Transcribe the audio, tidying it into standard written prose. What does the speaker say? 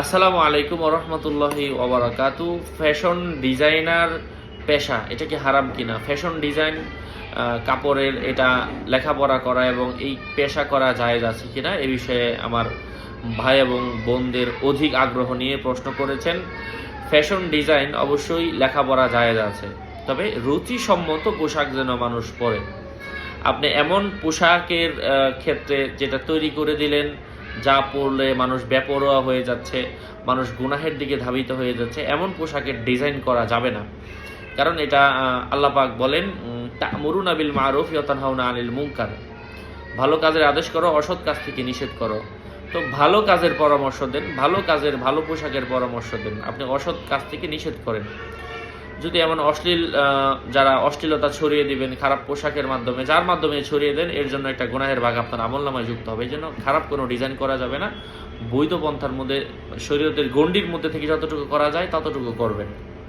আসসালামু আলাইকুম ওয়া রাহমাতুল্লাহি ওয়া বারাকাতু। ফ্যাশন ডিজাইনার পেশা এটা কি হারাম কিনা? ফ্যাশন ডিজাইন কাপড়ের এটা লেখাপড়া করা এবং এই পেশা করা জায়েজ আছে কিনা এ বিষয়ে আমার ভাই এবং বোনদের অধিক আগ্রহ নিয়ে প্রশ্ন করেছেন। ফ্যাশন ডিজাইন অবশ্যই লেখাপড়া জায়েজ আছে, তবে রুচিসম্মত পোশাক যেন মানুষ পরে। আপনি এমন পোশাকের ক্ষেত্রে যেটা তৈরি করে দিলেন যা পরলে মানুষ বেপরোয়া হয়ে যাচ্ছে, মানুষ গুনাহের দিকে ধাবিত হয়ে যাচ্ছে, এমন পোশাকের ডিজাইন করা যাবে না। কারণ এটা আল্লাহ পাক বলেন, তা'মুরুনা বিল মারুফ ওয়া তানহাউনা আনিল মুনকার, ভালো কাজের আদেশ করো, অসৎ কাজ থেকে নিষেধ করো। তো ভালো কাজের পরামর্শ দেন, ভালো কাজের ভালো পোশাকের পরামর্শ দেন, আপনি অসৎ কাজ থেকে নিষেধ করেন। যদি এমন যারা অশ্লীলতা ছড়িয়ে দিবেন খারাপ পোশাকের মাধ্যমে, যার মাধ্যমে ছড়িয়ে দেন, এর জন্য একটা গুনাহের ভাগ আপনার আমলনামায় যুক্ত হবে। এই জন্য খারাপ কোনো ডিজাইন করা যাবে না। বৈধ পন্থার মধ্যে, শরীয়তের গণ্ডির মধ্যে থেকে যতটুকু করা যায় ততটুকু করবেন।